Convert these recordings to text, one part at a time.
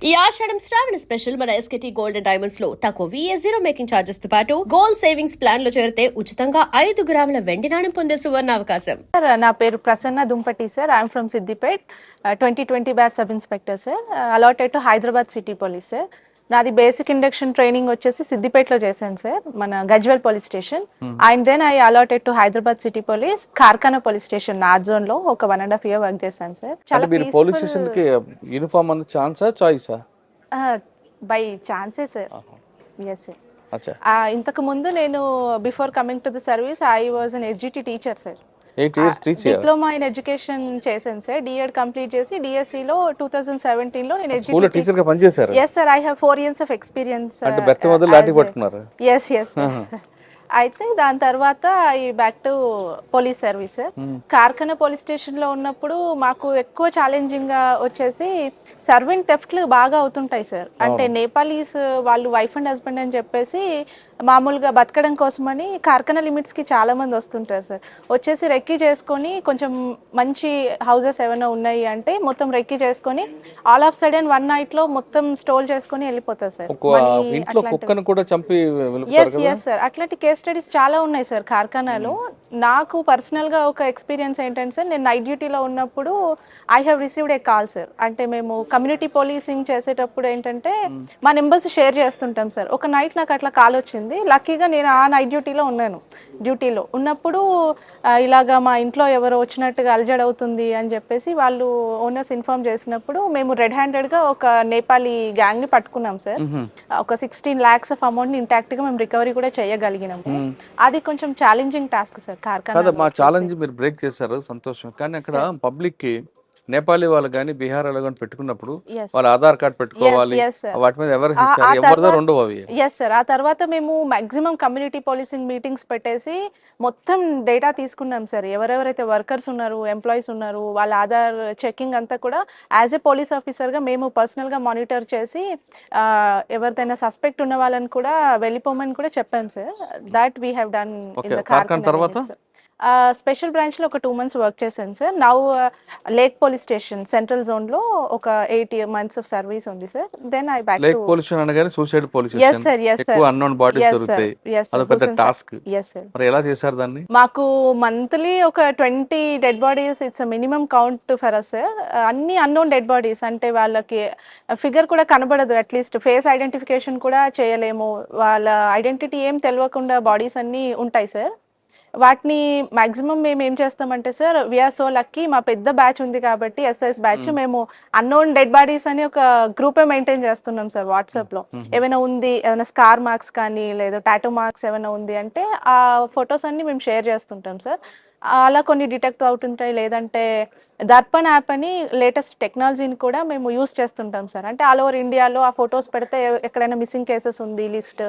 ఈ ఆషాఢం శ్రావణ స్పెషల్ మన ఎస్కేటీ gold and diamonds లో తక్కువ VA0 మేకింగ్ చార్జెస్ తో పాటు గోల్డ్ సేవింగ్స్ ప్లాన్ లో చేరితే ఉచితంగా 5 గ్రాముల వెండి నాణెం పొందే సువర్ణ అవకాశం. నా పేరు Prasanna Dumpati sir. I'm from Siddipet. 2020 batch sub inspector sir. Allotted to Hyderabad city police sir. నాది బేసిక్ ఇండక్షన్ ట్రైనింగ్ వచ్చేసి సిద్దిపేటలో చేశాను సార్, మన Gajwel police station. And then I allotted to Hyderabad city police Karkhana police station north zone లో ఒక 1.5 year వర్క్ చేశాను sir. చాలా police station కి యూనిఫామ్ అన్న ఛాన్సా చాయిసా? బై ఛాన్సే సార్. Yes sir. అచ్చా. ఇంతకు ముందు నేను before coming to the service I was an SGT teacher sir. 8 years teacher. Diploma in education చేశాను సార్. D.Ed కంప్లీట్ చేసి DSc లో 2017 లో నేను స్కూల్ టీచర్ గా పని చేశారు. yes sir, I have 4 years of experience. అంటే బెత్త మొదలు లాటి పట్టుకున్నారు. yes అయితే దాని తర్వాత ఈ back to police service. Karkhana police station లో ఉన్నప్పుడు మాకు ఎక్కువ ఛాలెంజింగ్ గా వచ్చేసి సర్వెంట్ థెఫ్ట్లు బాగా అవుతుంటాయి సార్. అంటే నేపాలీస్ వాళ్ళు వైఫ్ అండ్ హస్బెండ్ అని చెప్పేసి మామూలుగా బతకడం కోసమని కార్ఖానా లిమిట్స్ కి చాలా మంది వస్తుంటారు సార్. వచ్చేసి రెక్కి చేసుకొని కొంచెం మంచి హౌసెస్ ఏమైనా ఉన్నాయి అంటే మొత్తం రెక్కి చేసుకొని ఆల్ ఆఫ్ సడన్ 1 night లో మొత్తం స్టోల్ చేసుకొని వెళ్ళిపోతారు సార్. ఇంట్లో కుక్కను కూడా చంపి ఎస్ సార్. అట్లాంటి కేస్ స్టడీస్ చాలా ఉన్నాయి సార్ కార్ఖానాలో. నాకు పర్సనల్ గా ఒక ఎక్స్పీరియన్స్ ఏంటంటే సార్, నేను నైట్ డ్యూటీలో ఉన్నప్పుడు I have received a call sir. అంటే మేము కమ్యూనిటీ పోలీసింగ్ చేసేటప్పుడు ఏంటంటే మా నెంబర్స్ షేర్ చేస్తుంటాం సార్. ఒక నైట్ నాకు అట్లా కాల్ వచ్చింది. లక్కీగా నేను ఆ నైట్ డ్యూటీలో ఉన్నాను. డ్యూటీలో ఉన్నప్పుడు ఇలాగా మా ఇంట్లో ఎవరో వచ్చినట్టుగా అలజడ్ అవుతుంది అని చెప్పేసి వాళ్ళు ఓనర్స్ ఇన్ఫార్మ్ చేసినప్పుడు మేము రెడ్ హ్యాండెడ్గా ఒక నేపాలీ గ్యాంగ్ని పట్టుకున్నాం సార్. ఒక 16 lakhs ఆఫ్ అమౌంట్ని ఇంటాక్ట్గా మేము రికవరీ కూడా చేయగలిగినాం. అది కొంచెం ఛాలెంజింగ్ టాస్క్ సార్ కార్ఖానా. మా ఛాలెంజ్ మీరు బ్రేక్ చేశారు, సంతోషం. కానీ అక్కడ పబ్లిక్ కి నేపాలీ వాళ్ళు కానీ బీహార్ వాళ్ళు కానీ పెట్టుకున్నప్పుడు వాళ్ళ ఆధార్ కార్డ్ పెట్టుకోవాలి, వాటి మీద ఎవరిదో ఉండవు అవి. Yes sir. ఆ తర్వాత మేము మాక్సిమం కమ్యూనిటీ పోలీసింగ్ మీటింగ్స్ పెట్టేసి మొత్తం డేటా తీసుకున్నాం సార్. ఎవరెవరైతే వర్కర్స్ ఉన్నారు, ఎంప్లాయీస్ ఉన్నారు, వాళ్ళ ఆధార్ చెకింగ్ అంతా కూడా యాజ్ ఏ పోలీస్ ఆఫీసర్గా మేము పర్సనల్గా మానిటర్ చేసి ఎవరిదైనా సస్పెక్ట్ ఉన్న వాళ్ళని కూడా వెళ్ళిపోమని కూడా చెప్పాం sir. That we have done in the Karkhana. Special బ్రాంచ్లో ఒక 2 months వర్క్ చేశాను sir. Now lake police station central జోన్లో ఒక 8 months ఆఫ్ సర్వీస్ ఉంది sir. Then I back lake police station అనగానే suicide police station. yes sir, yes sir. ఎక్కువ unknown bodies దొరుకుతాయి. అది పెద్ద టాస్క్. yes sir. మరి ఎలా చేశారు దాన్ని? మాకు మంత్లీ ఒక 20 dead bodies it's minimum count for us sir. అన్ని అన్నోన్ డెడ్ బాడీస్ అంటే వాళ్ళకి ఫిగర్ కూడా కనబడదు, అట్లీస్ట్ ఫేస్ ఐడెంటిఫికేషన్ కూడా చేయలేము, వాళ్ళ ఐడెంటిటీ ఏం తెలియకుండా బాడీస్ అన్నీ ఉంటాయి సార్. వాటిని మాక్సిమం మేము ఏం చేస్తామంటే సార్, వీఆర్ సో లక్కీ మా పెద్ద బ్యాచ్ ఉంది కాబట్టి SIS బ్యాచ్, మేము అన్నోన్ డెడ్ బాడీస్ అని ఒక గ్రూపే మెయింటైన్ చేస్తున్నాం సార్ వాట్సాప్లో. ఏమైనా ఉంది, ఏమైనా స్కార్ మార్క్స్ కానీ లేదా టాటూ మార్క్స్ ఏమైనా ఉంది అంటే ఆ ఫొటోస్ అన్ని మేము షేర్ చేస్తుంటాం సార్. అలా కొన్ని డిటెక్ట్ అవుతుంటాయి. లేదంటే దర్పణ్ యాప్ అని లేటెస్ట్ టెక్నాలజీని కూడా మేము యూస్ చేస్తుంటాం సార్. అంటే ఆల్ ఓవర్ ఇండియాలో ఆ ఫొటోస్ పెడితే ఎక్కడైనా మిస్సింగ్ కేసెస్ ఉంది లిస్ట్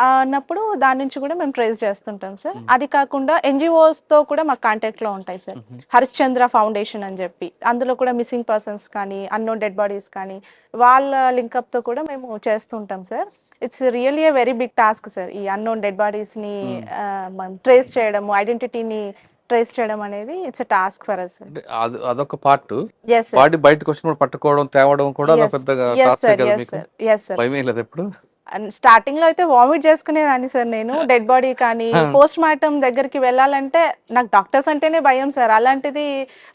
అన్నప్పుడు దాని నుంచి కూడా మేము ట్రేస్ చేస్తుంటాం సార్. అది కాకుండా NGOsతో కూడా మాకు కాంటాక్ట్లో ఉంటాయి సార్. హరిశ్చంద్ర ఫౌండేషన్ అని చెప్పి, అందులో కూడా మిస్సింగ్ పర్సన్స్ కానీ అన్నోన్ డెడ్ బాడీస్ కానీ వాళ్ళ లింకప్తో కూడా మేము చేస్తుంటాం sir. It's really a very big task sir. ఈ అన్నోన్ డెడ్ బాడీస్ని ట్రేస్ చేయడము, ఐడెంటిటీని ట్రేస్ చేయడం అనేది ఇట్స్ టాస్క్ ఫర్ అస్. అదొక పార్ట్. బాడీ బయటకు వచ్చినప్పుడు పట్టుకోవడం, తేవడం కూడా పెద్దగా టాస్క్ కదా మీకు? భయం లేదు ఎప్పుడు? స్టార్టింగ్ లో అయితే వామిట్ చేసుకునేదాన్ని సార్ నేను. డెడ్ బాడీ కానీ పోస్ట్ మార్టం దగ్గరికి వెళ్ళాలంటే నాకు డాక్టర్స్ అంటేనే భయం సార్. అలాంటిది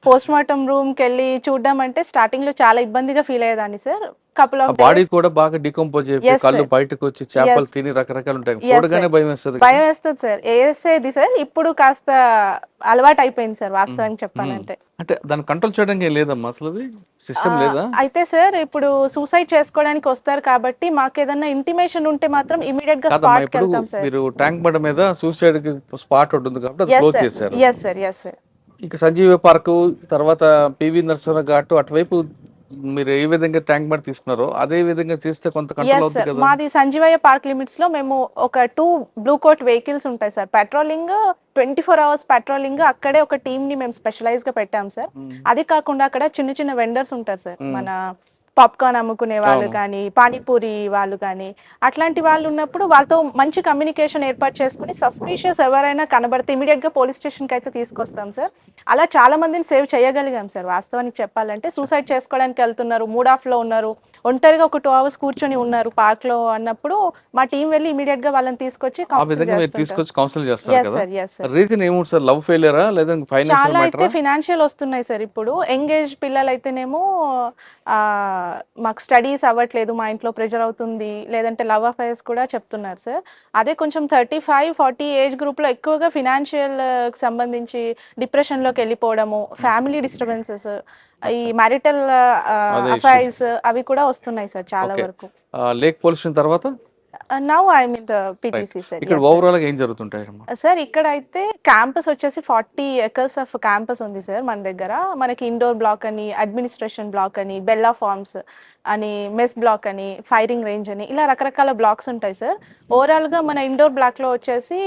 పోస్ట్ మార్టం రూమ్ కి వెళ్ళి చూడడం అంటే స్టార్టింగ్ లో చాలా ఇబ్బందిగా ఫీల్ అయ్యేదాన్ని సార్. కపుల్ ఆఫ్ బాడీ కూడా బాగా డికంపోజ్ అయిపోయి కళ్ళు బయటకు వచ్చి చేపలు తిని రకరకాలు ఉంటాయి, చూడగానే భయం వేస్తుంది. భయం వేస్తుంది సార్. వేసేది సార్. ఇప్పుడు కాస్త అలవాటు అయిపోయింది సార్ వాస్తవానికి చెప్పాలంటే. అంటే దాన్ని కంట్రోల్ చేయడానికి లేదమ్మా అసలు సిస్టమ్ లేదా? అయితే సార్ ఇప్పుడు సూసైడ్ చేసుకోవడానికి వస్తారు కాబట్టి మాకు ఏదైనా ఇంటిమేషన్ ఉంటే మాత్రం ఇమిడియట్ గా స్పాట్ కి వెళ్తాం సార్. మీరు ట్యాంక్ బండ మీద సూసైడ్ కి స్పాట్ ఉంటుంది కాబట్టి అది క్లోజ్ చేశారు. yes sir. ఇంకా సంజీవ పార్క్ తర్వాత PV నరసింహ ఘాట్ అటువైపు మీరు ఏ విధంగా ట్యాంక్ బండ్ తీసుకున్నారో అదే విధంగా చేస్తే కొంత కంట్రోల్ అవుతుంది కదా? మాది సంజీవయ్య పార్క్ లిమిట్స్ లో మేము ఒక 2 బ్లూ కోట్ వెహికల్స్ ఉంటాయి సార్. Patrolling 24 hours patrolling. అక్కడే ఒక టీమ్ ని మేము స్పెషలైజ్ గా పెట్టాం సార్. అది కాకుండా అక్కడ చిన్న చిన్న వెండర్స్ ఉంటారు సార్. మన పాప్కార్న్ అమ్ముకునే వాళ్ళు అవును. కానీ, పానీపూరి వాళ్ళు కానీ, అట్లాంటి వాళ్ళు ఉన్నప్పుడు వాళ్ళతో మంచి కమ్యూనికేషన్ ఏర్పాటు చేసుకొని సస్పీషియస్ ఎవరైనా కనబడితే ఇమీడియట్‌గా పోలీస్ స్టేషన్‌కి అయితే తీసుకొస్తాం సార్. అలా చాలా మందిని సేవ్ చేయగలిగాం సార్ వాస్తవానికి చెప్పాలంటే. సూసైడ్ చేసుకోవడానికి వెళ్తున్నారు, మూడ్ ఆఫ్‌లో ఉన్నారు, ఒంటరిగా ఒక 2 అవర్స్ కూర్చొని ఉన్నారు పార్క్‌లో అన్నప్పుడు మా టీమ్ వెళ్లి ఇమీడియట్‌గా వాళ్ళని తీసుకొచ్చి ఆ కౌన్సిల్ విధంగా మీరు చేస్తుంటాం. తీసుకొచ్చి కౌన్సిల్ చేస్తారు యెస్ కదా! సార్. Yes sir. రీజన్ ఏముంది సార్? లవ్ ఫెయిల్యూరా? లేదా ఫైనాన్షియల్ చాలా అయితే మ్యాటరా? ఫినాన్షియల్ వస్తున్నాయి సార్ ఇప్పుడు. యంగ్ పిల్లలైతేనేమో మాకు స్టడీస్ అవ్వట్లేదు, మా ఇంట్లో ప్రెషర్ అవుతుంది, లేదంటే లవ్ అఫైర్స్ కూడా చెప్తున్నారు సార్. అదే కొంచెం 35, 40 ఏజ్ గ్రూప్‌లో ఎక్కువగా ఫినాన్షియల్‌కి సంబంధించి డిప్రెషన్‌లోకి వెళ్ళిపోవడము, ఫ్యామిలీ డిస్టర్బెన్సెస్, ఈ మ్యారిటల్ అదే ఇష్యూ. అఫైర్స్ అవి కూడా వస్తున్నాయి సార్ చాలా ఓకే. వరకు. లేక్ పొల్యూషన్ తర్వాత now I am in the right. PTC sir. ఇక్కడ యెస్ సార్. ఓవరాల్‌గా ఏం జరుగుతుంటాయమ్మా? సార్ ఇక్కడైతే క్యాంపస్ వచ్చేసి 40 ఎకర్స్ ఆఫ్ క్యాంపస్ ఉంది సార్ మన దగ్గర. మనకి ఇండోర్ బ్లాక్ అని, అడ్మినిస్ట్రేషన్ బ్లాక్ అని, బెల్లా ఫార్మ్స్ అని, మెస్ బ్లాక్ అని, ఫైరింగ్ రేంజ్ అని ఇలా రకరకాల బ్లాక్స్ ఉంటాయి సార్. ఓవరాల్‌గా మన ఇండోర్ బ్లాక్‌లో వచ్చేసి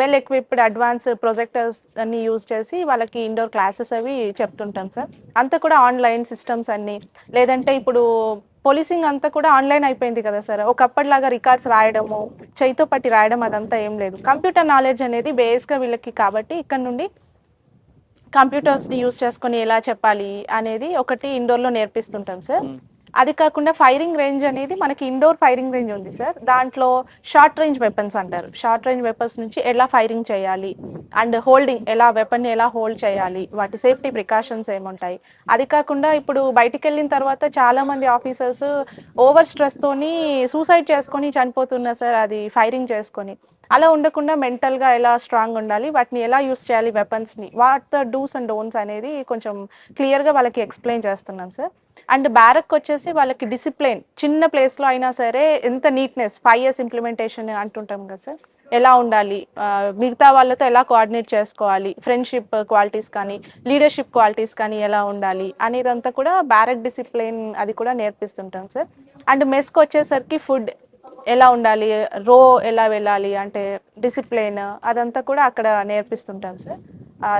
వెల్ ఎక్విప్డ్ అడ్వాన్స్ ప్రొజెక్టర్స్ అన్ని యూజ్ చేసి వాళ్ళకి ఇండోర్ క్లాసెస్ అవి చెప్తుంటాం సార్. అంతా కూడా ఆన్‌లైన్ సిస్టమ్స్ అన్ని, లేదంటే ఇప్పుడు పోలీసింగ్ అంతా కూడా ఆన్‌లైన్ అయిపోయింది కదా సార్. ఒకప్పటిలాగా రికార్డ్స్ రాయడము, చేయితో పట్టి రాయడం అదంతా ఏం లేదు. కంప్యూటర్ నాలెడ్జ్ అనేది బేస్‌గా వీళ్ళకి కాబట్టి ఇక్కడ నుండి కంప్యూటర్స్‌ని యూజ్ చేసుకొని ఎలా చెప్పాలి అనేది ఒకటి ఇండోర్‌లో నేర్పిస్తుంటాం సార్. అది కాకుండా ఫైరింగ్ రేంజ్ అనేది మనకి ఇండోర్ ఫైరింగ్ రేంజ్ ఉంది సార్. దాంట్లో షార్ట్ రేంజ్ వెపన్స్ అంటారు. షార్ట్ రేంజ్ వెపన్స్ నుంచి ఎలా ఫైరింగ్ చేయాలి అండ్ హోల్డింగ్ ఎలా వెపన్‌ని ఎలా హోల్డ్ చేయాలి, వాటి సేఫ్టీ ప్రికాషన్స్ ఏముంటాయి. అది కాకుండా ఇప్పుడు బయటికెళ్ళిన తర్వాత చాలామంది ఆఫీసర్స్ ఓవర్ స్ట్రెస్‌తోని సూసైడ్ చేసుకొని చనిపోతున్నారు సార్ అది ఫైరింగ్ చేసుకొని. అలా ఉండకుండా మెంటల్‌గా ఎలా స్ట్రాంగ్ ఉండాలి, వాటిని ఎలా యూజ్ చేయాలి వెపన్స్‌ని, what the dos and don'ts అనేది కొంచెం క్లియర్‌గా వాళ్ళకి ఎక్స్‌ప్లెయిన్ చేస్తున్నాం సార్. అండ్ బ్యారక్ వచ్చేసి వాళ్ళకి డిసిప్లిన్ చిన్న ప్లేస్‌లో అయినా సరే ఎంత నీట్‌నెస్ 5 ఇయర్స్ ఇంప్లిమెంటేషన్ అంటుంటాం కదా సార్. ఎలా ఉండాలి, మిగతా వాళ్ళతో ఎలా కోఆర్డినేట్ చేసుకోవాలి, ఫ్రెండ్‌షిప్ క్వాలిటీస్ కానీ, లీడర్‌షిప్ క్వాలిటీస్ కానీ ఎలా ఉండాలి అనేదంతా కూడా బ్యారక్ డిసిప్లిన్ అది కూడా నేర్పిస్తుంటాం సార్. అండ్ మెస్‌కి వచ్చేసరికి ఫుడ్ ఎలా ఉండాలి, రో ఎలా వెళ్ళాలి అంటే డిసిప్లిన్ అదంతా కూడా అక్కడ నేర్పిస్తుంటాం sir.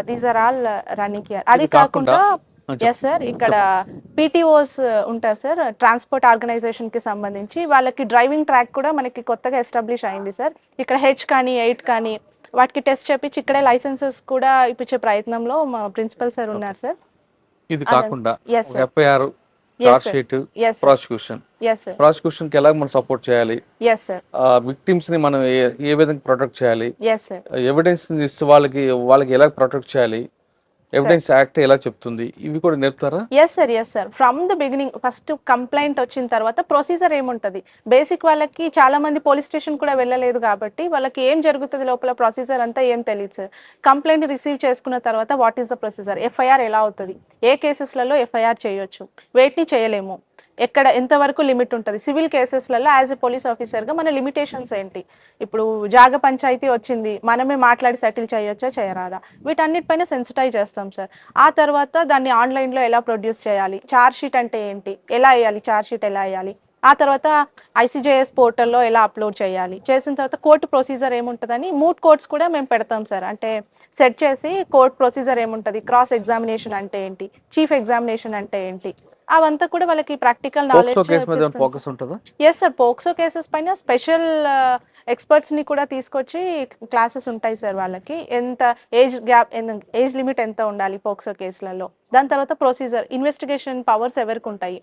These are all running here. అది ఇది కాకుండా కాకుండా ఎస్ సార్ ఇక్కడ పీటీఓస్ ఉంటారు సార్, ట్రాన్స్పోర్ట్ ఆర్గనైజేషన్‌కి సంబంధించి వాళ్ళకి డ్రైవింగ్ ట్రాక్ కూడా మనకి కొత్తగా ఎస్టాబ్లిష్ అయింది సార్. ఇక్కడ హెచ్ కానీ, 8 కానీ వాటికి టెస్ట్ చేపించి ఇక్కడే లైసెన్సెస్ కూడా ఇప్పించే ప్రయత్నంలో మా ప్రిన్సిపల్ సార్ ఉన్నారు సార్. ఇది కాకుండా yes sir. FIR, yes charge sir. Sheet, yes sir. Prosecution. Yes sir. ప్రాసిక్యూషన్‌కి ఎలా మనం సపోర్ట్ చేయాలి? Yes sir. విక్టిమ్స్‌ని మనం ఏ విధంగా ప్రొటెక్ట్ చేయాలి? Yes sir. ఎవిడెన్స్‌ని ఇస్తే వాళ్ళకి ఎలా ప్రొటెక్ట్ చేయాలి? ఎవిడెన్స్ యాక్ట్ ఎలా చెప్తుంది? ఇవి కూడా నేర్పుతారా? Yes sir. Yes sir. From the beginning first complaint వచ్చిన తర్వాత ప్రొసీజర్ ఏముంటది, బేసిక్ వాళ్ళకి చాలా మంది పోలీస్ స్టేషన్ కూడా వెళ్ళలేదు కాబట్టి వాళ్ళకి ఏం జరుగుతుంది లోపల ప్రొసీజర్ అంతా ఏం తెలియదు సార్. కంప్లైంట్ రిసీవ్ చేసుకున్న తర్వాత what is the procedure, FIR ఎలా అవుతుంది, ఏ కేసెస్లలో ఎఫ్ఐఆర్ చేయొచ్చు, వేటిని చేయలేము, ఎక్కడ ఎంతవరకు లిమిట్ ఉంటుంది, సివిల్ కేసెస్లలో యాజ్ ఎ పోలీస్ ఆఫీసర్గా మన లిమిటేషన్స్ ఏంటి, ఇప్పుడు జాగ పంచాయతీ వచ్చింది మనమే మాట్లాడి సెటిల్ చేయొచ్చా చేయరాదా, వీటన్నిటిపైన సెన్సిటైజ్ చేస్తాం సార్. ఆ తర్వాత దాన్ని ఆన్లైన్లో ఎలా ప్రొడ్యూస్ చేయాలి, ఛార్జ్ షీట్ అంటే ఏంటి, ఎలా వేయాలి, ఛార్జ్ షీట్ ఎలా వేయాలి, ఆ తర్వాత ఐసీజేఎస్ పోర్టల్లో ఎలా అప్లోడ్ చేయాలి, చేసిన తర్వాత కోర్టు ప్రొసీజర్ ఏముంటుందని మూట్ కోర్ట్స్ కూడా మేము పెడతాం సార్. అంటే సెట్ చేసి కోర్ట్ ప్రొసీజర్ ఏముంటుంది, క్రాస్ ఎగ్జామినేషన్ అంటే ఏంటి, చీఫ్ ఎగ్జామినేషన్ అంటే ఏంటి, అవంతా కూడా వాళ్ళకి ప్రాక్టికల్ పోక్సో కేసు మీద నాలెడ్జ్. ఫోకస్ ఉంటుందా? Yes sir. పోక్సో కేసెస్ పైన స్పెషల్ ఎక్స్పర్ట్స్ని కూడా తీసుకొచ్చి క్లాసెస్ ఉంటాయి సార్ వాళ్ళకి. ఎంత ఏజ్ గ్యాప్, ఏజ్ లిమిట్ ఎంత ఉండాలి పోక్సో కేసులలో, దాని తర్వాత ప్రొసీజర్, ఇన్వెస్టిగేషన్ పవర్స్ ఎవరికి ఉంటాయి,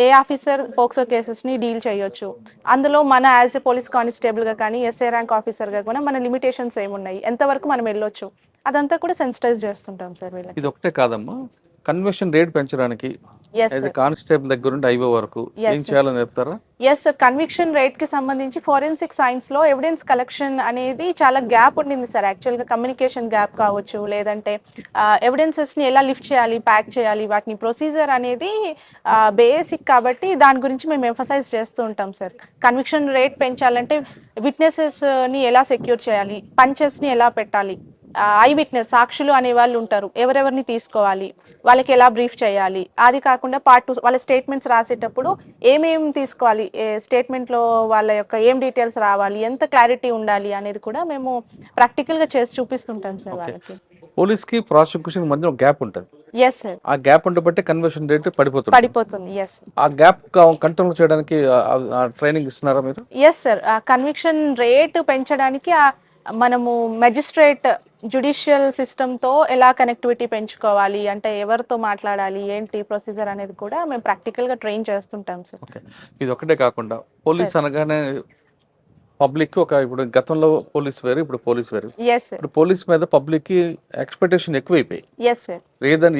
ఏ ఆఫీసర్ పోక్సో కేసెస్ని డీల్ చేయొచ్చు, అందులో మన యాజ్ ఎ పోలీస్ కానిస్టేబుల్గా కానీ ఎస్ఏ ర్యాంక్ ఆఫీసర్గా కూడా మన లిమిటేషన్స్ ఏమున్నాయి, ఎంతవరకు మనం వెళ్ళొచ్చు, అదంతా కూడా సెన్సిటైజ్ చేస్తుంటాం సార్ వీళ్ళకి. ఇది ఒకటే కాదమ్మా, కన్వర్షన్ రేట్ పెంచడానికి ఎస్ అయితే సార్. కానిస్టేబుల్ దగ్గర నుండి ఐఓ వరకు Yes, ఏం sir. చేయాలో చెప్తారా? Yes sir. కన్విక్షన్ రేట్కి సంబంధించి ఫోరెన్సిక్ సైన్స్లో ఎవిడెన్స్ కలెక్షన్ అనేది చాలా గ్యాప్ ఉండింది సార్. యాక్చువల్గా కమ్యూనికేషన్ గ్యాప్ కావచ్చు, లేదంటే ఎవిడెన్సెస్ని ఎలా లిఫ్ట్ చేయాలి, ప్యాక్ చేయాలి, వాటిని ప్రొసీజర్ అనేది బేసిక్ కాబట్టి దాని గురించి మేము ఎంఫసైజ్ చేస్తూ ఉంటాం సార్. కన్విక్షన్ రేట్ పెంచాలంటే విట్నెసెస్ని ఎలా సెక్యూర్ చేయాలి, పంచెస్ని ఎలా పెట్టాలి, ఐ విట్నెస్ సాక్షులు అనే వాళ్ళు ఉంటారు, ఎవరెవరిని తీసుకోవాలి, వాళ్ళకి ఎలా బ్రీఫ్ చేయాలి, అది కాకుండా పార్ట్ 2 వాళ్ళ స్టేట్మెంట్స్ రాసేటప్పుడు ఏమేమి తీసుకోవాలి, స్టేట్మెంట్లో వాళ్ళ యొక్క ఏం డీటెయిల్స్ రావాలి, ఎంత క్లారిటీ ఉండాలి అనేది కూడా మేము ప్రాక్టికల్గా చేసి చూపిస్తుంటాం సార్ వాళ్ళకి. పోలీస్ కి ప్రాసిక్యూషన్ మధ్య ఒక గ్యాప్ ఉంటుంది. ఎస్ సార్, ఆ గ్యాప్ ఉంటే బట్టి కన్వర్షన్ రేట్ పడిపోతుంది. పడిపోతుంది. ఎస్, ఆ గ్యాప్ కంట్రోల్ చేయడానికి ట్రైనింగ్ ఇస్తున్నారా మీరు? Yes sir. ఆ కన్విక్షన్ రేట్ పెంచడానికి మనము మెజిస్ట్రేట్ జ్యుడిషియల్ సిస్టమ్తో ఎలా కనెక్టివిటీ పెంచుకోవాలి, అంటే ఎవరితో మాట్లాడాలి, ఏంటి ప్రొసీజర్ అనేది కూడా మేము ప్రాక్టికల్గా ట్రైన్ చేస్తుంటాం సార్. ఓకే, ఇది ఒకటే కాకుండా పోలీస్ అనగానే పబ్లిక్ ఇప్పుడు గతంలో పోలీస్ వేరు, ఇప్పుడు పోలీస్ వేరు. ఎస్ సార్, ఇప్పుడు పోలీస్ మీద పబ్లిక్ కి ఎక్స్పెక్టేషన్ ఎక్కువైపోయి ఎస్ సార్,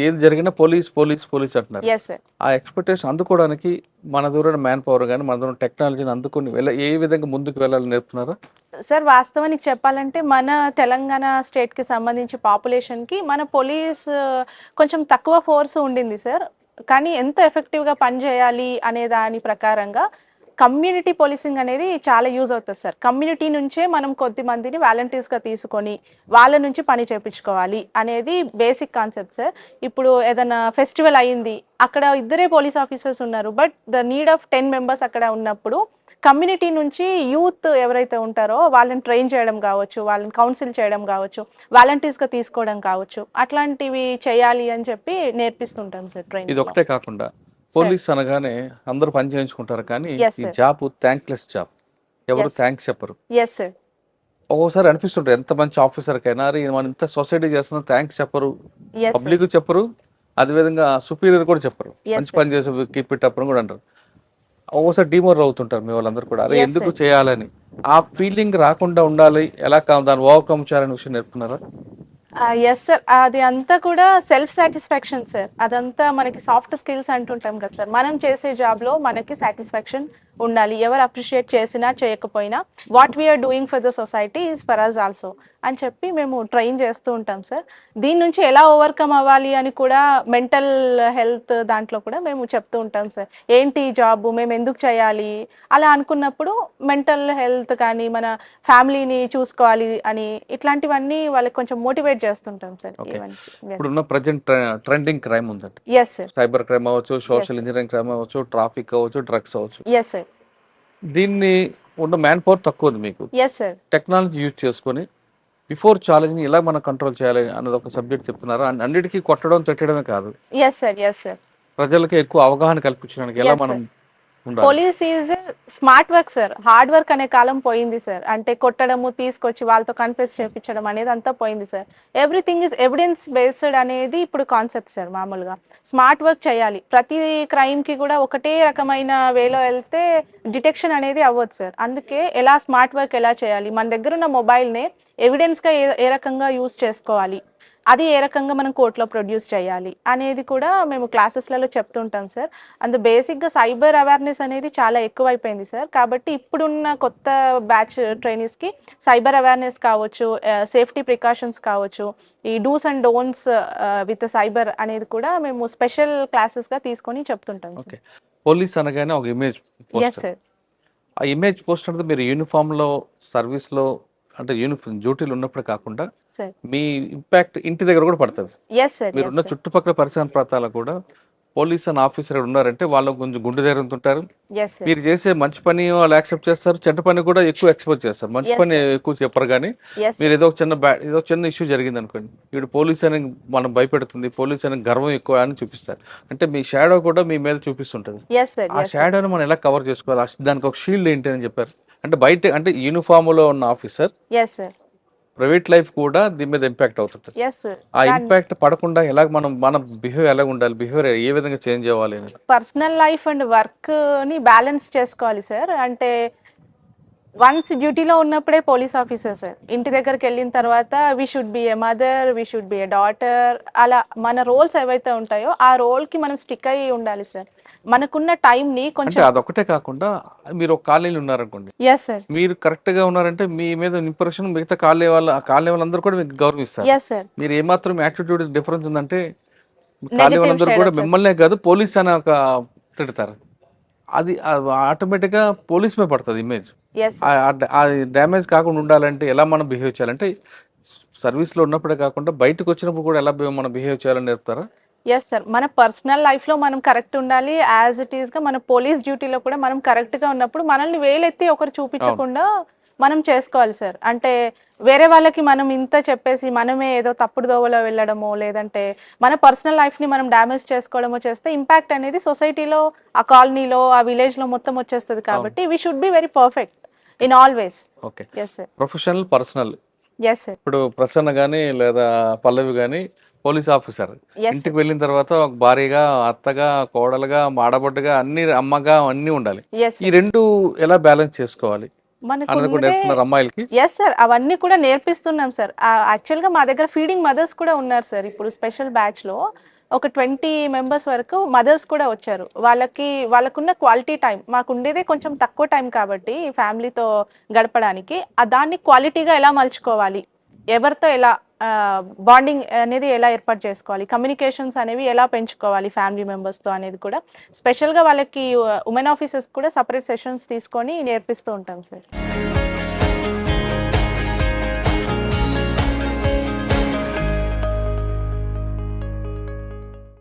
ఏది జరిగినా పోలీస్ పోలీస్ పోలీస్ అంటున్నారు. Yes sir. ఆ ఎక్స్పెక్టేషన్ అందుకోవడానికి మన దూరం మ్యాన్ పవర్ కానీ మన దూరం టెక్నాలజీని అందుకుని ఏ విధంగా ముందుకు వెళ్ళాలని నేర్పుతున్నారా? సార్, వాస్తవానికి చెప్పాలంటే మన తెలంగాణ స్టేట్కి సంబంధించి పాపులేషన్కి మన పోలీస్ కొంచెం తక్కువ ఫోర్స్ ఉండింది సార్. కానీ ఎంత ఎఫెక్టివ్గా పనిచేయాలి అనే దాని ప్రకారంగా కమ్యూనిటీ పోలీసింగ్ అనేది చాలా యూజ్ అవుతుంది సార్. కమ్యూనిటీ నుంచే మనం కొద్ది మందిని వాలంటీర్స్గా తీసుకొని వాళ్ళ నుంచి పని చేయించుకోవాలి అనేది బేసిక్ కాన్సెప్ట్ సార్. ఇప్పుడు ఏదైనా ఫెస్టివల్ అయ్యింది, అక్కడ ఇద్దరే పోలీస్ ఆఫీసర్స్ ఉన్నారు, but the need of 10 members అక్కడ ఉన్నప్పుడు కమ్యూనిటీ నుంచి యూత్ ఎవరైతే ఉంటారో వాళ్ళని ట్రైన్ చేయడం కావచ్చు, వాళ్ళని కౌన్సిల్ చేయడం కావచ్చు, వాలంటీర్స్గా తీసుకోవడం కావచ్చు, అట్లాంటివి చేయాలి అని చెప్పి నేర్పిస్తుంటాం సార్ ట్రైనింగ్. ఇది ఒకటే కాకుండా పోలీస్ అనగానే అందరూ పని చేయించుకుంటారు, కానీ ఈ జాబ్ థ్యాంక్లెస్ జాబ్. ఎవరు థ్యాంక్స్ చెప్పరు. Yes sir. ఒక్కోసారి అనిపిస్తుంటారు ఎంత మంచి ఆఫీసర్ కైనా మనం ఇంత సొసైటీ చేస్తున్నాం థ్యాంక్స్ చెప్పరు, పబ్లిక్ చెప్పరు, అదేవిధంగా సుపీరియర్ కూడా చెప్పరు. మంచి పని చేసే కీప్ ఇట్ అప్ అని కూడా అంటారు. ఒక్కోసారి డిమోరల్ అవుతుంటారు మీ వాళ్ళందరూ కూడా, అరే ఎందుకు చేయాలని. ఆ ఫీలింగ్ రాకుండా ఉండాలి, ఎలా దాన్ని ఓవర్కమ్ చేయాలనే విషయం నేర్పుతున్నారా? ఎస్ సార్, అది అంతా కూడా సెల్ఫ్ సాటిస్ఫాక్షన్ సార్. అదంతా మనకి సాఫ్ట్ స్కిల్స్ అంటుంటాం కదా సార్. మనం చేసే జాబ్లో మనకి సాటిస్ఫాక్షన్ ఉండాలి. ఎవరు అప్రిషియేట్ చేసినా చేయకపోయినా what we are doing for the society is for us also అని చెప్పి మేము ట్రైన్ చేస్తూ ఉంటాం సార్. దీని నుంచి ఎలా ఓవర్కమ్ అవ్వాలి అని కూడా మెంటల్ హెల్త్ దాంట్లో కూడా మేము చెప్తూ ఉంటాం సార్. ఏంటి జాబ్, మేము ఎందుకు చేయాలి అలా అనుకున్నప్పుడు మెంటల్ హెల్త్ కానీ మన ఫ్యామిలీని చూసుకోవాలి అని ఇట్లాంటివన్నీ వాళ్ళకి కొంచెం మోటివేట్ చేస్తుంటాం సార్. ఇప్పుడున్న ప్రజెంట్ ట్రెండింగ్ క్రైమ్ ఉందండి. Yes sir. సైబర్ క్రైమ్ అవ్వచ్చు, సోషల్ ఇంజనీరింగ్ క్రైమ్ అవ్వచ్చు, ట్రాఫిక్ అవ్వచ్చు, డ్రగ్స్ అవ్వచ్చు. Yes sir. దీన్ని ఉన్న మ్యాన్ పవర్ తక్కువ ఉంది మీకు. Yes sir. టెక్నాలజీ యూజ్ చేసుకొని బిఫోర్ ఛాలెంజ్ ని ఎలా మనం కంట్రోల్ చేయాలి అన్నది ఒక సబ్జెక్ట్ చెప్తున్నారు. అన్నిటికీ కొట్టడం తిట్టడమే కాదు, ఎస్ సార్. Yes sir. ప్రజలకి ఎక్కువ అవగాహన కల్పించడానికి ఎలా మనం ఉండాలి. Police is smart work sir. Hard work అనే కాలం పోయింది సార్. అంటే కొట్టడము, తీసుకొచ్చి వాళ్ళతో కన్ఫెస్ చేయించడం అనేది అంతా పోయింది sir. Everything is evidence based అనేది ఇప్పుడు కాన్సెప్ట్ సార్. మామూలుగా స్మార్ట్ వర్క్ చేయాలి. ప్రతి క్రైమ్కి కూడా ఒకటే రకమైన వేలో వెళ్తే డిటెక్షన్ అనేది అవ్వదు సార్. అందుకే ఎలా స్మార్ట్ వర్క్ ఎలా చేయాలి, మన దగ్గర ఉన్న మొబైల్నే ఎవిడెన్స్గా ఏ రకంగా యూజ్ చేసుకోవాలి, అది ఏ రకంగా మనం కోర్టులో ప్రొడ్యూస్ చేయాలి అనేది కూడా మేము క్లాసెస్లలో చెప్తుంటాం సార్. అందు బేసిక్గా సైబర్ అవేర్నెస్ అనేది చాలా ఎక్కువైపోయింది సార్. కాబట్టి ఇప్పుడున్న కొత్త బ్యాచ్ ట్రైనీస్కి సైబర్ అవేర్నెస్ కావచ్చు, సేఫ్టీ ప్రికాషన్స్ కావచ్చు, ఈ do's and don'ts with cyber అనేది కూడా మేము స్పెషల్ క్లాసెస్గా తీసుకొని చెప్తుంటాం సార్. పోలీస్ అనగానే ఒక ఇమేజ్ ఎస్ సార్. ఆ ఇమేజ్ పోస్ట్ అంటే మీరు యూనిఫామ్లో సర్వీస్లో అంటే యూనిఫామ్ డ్యూటీలు ఉన్నప్పుడు కాకుండా మీ ఇంపాక్ట్ ఇంటి దగ్గర కూడా పడుతుంది. మీరున్న చుట్టుపక్కల పరిసర ప్రాంతాలకు కూడా పోలీస్ అండ్ ఆఫీసర్ ఉన్నారంటే వాళ్ళు కొంచెం గుండె ధైర్యంతో ఉంటారు. మీరు చేసే మంచి పని వాళ్ళు యాక్సెప్ట్ చేస్తారు, చెడ్డ పని కూడా ఎక్కువ ఎక్స్పోజ్ చేస్తారు. మంచి పని ఎక్కువ చెప్పరు, కానీ మీరు ఏదో చిన్న ఇష్యూ జరిగింది అనుకోండి, ఇప్పుడు పోలీస్ అని మనం భయపెడుతుంది, పోలీస్ అనే గర్వం ఎక్కువ అని చూపిస్తారు. అంటే మీ షాడో కూడా మీ మీద చూపిస్తుంటది. ఆ షాడోని మనం ఎలా కవర్ చేసుకోవాలి, దానికి ఒక షీల్డ్ ఏంటి అని చెప్పారు. అంటే బయట అంటే యూనిఫామ్ లో ఉన్న ఆఫీసర్ ప్రైవేట్ లైఫ్ కూడా దీని మీద ఇంపాక్ట్ అవుతుంది. ఆ ఇంపాక్ట్ పడకుండా ఎలా మన బిహేవియర్ ఎలా ఉండాలి, బిహేవియర్ ఏ విధంగా చేంజ్ అవ్వాలి, పర్సనల్ లైఫ్ అండ్ వర్క్ ని బ్యాలెన్స్ చేసుకోవాలి సార్. అంటే వన్స్ డ్యూటీలో ఉన్నప్పుడే పోలీస్ ఆఫీసర్ సార్, ఇంటి దగ్గరికి వెళ్ళిన తర్వాత we should B A mother, we should B a daughter, అలా మన రోల్స్ ఏవైతే ఉంటాయో ఆ రోల్ కి మనం స్టిక్ అయ్యి ఉండాలి సార్. మనకున్న టైం ని కొంచెం అదొకటే కాకుండా మీరు ఒక కాలనీలో ఉన్నారనుకోండి, మీరు కరెక్ట్ గా ఉన్నారంటే మీ మీద ఇంప్రెషన్ మిగతా కాలనీ వాళ్ళందరూ కూడా మీకు గౌరవిస్తారు. మీరు ఏమాత్రం యాటిట్యూడ్ డిఫరెన్స్ ఉందంటే కాలనీ వాళ్ళందరూ కూడా మిమ్మల్నే కాదు పోలీస్ అని ఒక తిడతారు. అది ఆటోమేటిక్ గా పోలీస్ మీద పడుతుంది ఇమేజ్. ఆ డ్యామేజ్ కాకుండా ఉండాలంటే ఎలా మనం బిహేవ్ చేయాలంటే సర్వీస్ లో ఉన్నప్పుడే కాకుండా బయటకు వచ్చినప్పుడు కూడా ఎలా మనం బిహేవ్ చేయాలని నేర్పుతారా? ఎస్ సార్, మన పర్సనల్ లైఫ్ లో మనం కరెక్ట్ ఉండాలి. యాజ్ ఇట్ ఈస్ గా మన పోలీస్ డ్యూటీలో కూడా మనం కరెక్ట్ గా ఉన్నప్పుడు మనల్ని వేలెత్తి ఒకరు చూపించకుండా మనం చేసుకోవాలి సార్. అంటే వేరే వాళ్ళకి మనం ఇంత చెప్పేసి మనమే ఏదో తప్పుడు దోవలో వెళ్ళడమో, లేదంటే మన పర్సనల్ లైఫ్ని మనం డ్యామేజ్ చేసుకోవడమో చేస్తే ఇంపాక్ట్ అనేది సొసైటీలో, ఆ కాలనీలో, ఆ విలేజ్లో మొత్తం వచ్చేస్తుంది. కాబట్టి we should be very perfect in all ways. Okay. Yes sir. Professional, personal. Yes sir. ఇప్పుడు ప్రసన్న కానీ లేదా పల్లవి కానీ పోలీస్ ఆఫీసర్ ఎస్ ఇంటికి వెళ్ళిన తర్వాత ఒక భార్యగా, అత్తగా, కోడలుగా, మాడబొడ్డగా, అన్ని అమ్మగా అన్నీ ఉండాలి. ఎస్ ఈ రెండు ఎలా బ్యాలెన్స్ చేసుకోవాలి మనకు అన్నది కూడా నేర్పుతున్నారు అమ్మాయిలకి. ఎస్ సార్, అవన్నీ కూడా నేర్పిస్తున్నాం సార్. యాక్చువల్గా మా దగ్గర ఫీడింగ్ మదర్స్ కూడా ఉన్నారు సార్. ఇప్పుడు స్పెషల్ బ్యాచ్లో ఒక 20 మెంబర్స్ వరకు మదర్స్ కూడా వచ్చారు. వాళ్ళకున్న క్వాలిటీ టైం మాకు ఉండేదే కొంచెం తక్కువ టైం కాబట్టి ఫ్యామిలీతో గడపడానికి దాన్ని క్వాలిటీగా ఎలా మలుచుకోవాలి, ఎవరితో ఎలా బాండింగ్ అనేది ఎలా ఏర్పాటు చేసుకోవాలి, కమ్యూనికేషన్స్ అనేవి ఎలా పెంచుకోవాలి ఫ్యామిలీ మెంబర్స్తో అనేది కూడా స్పెషల్గా వాళ్ళకి ఉమెన్ ఆఫీసర్స్ కూడా సపరేట్ సెషన్స్ తీసుకొని నేర్పిస్తూ ఉంటాం సార్.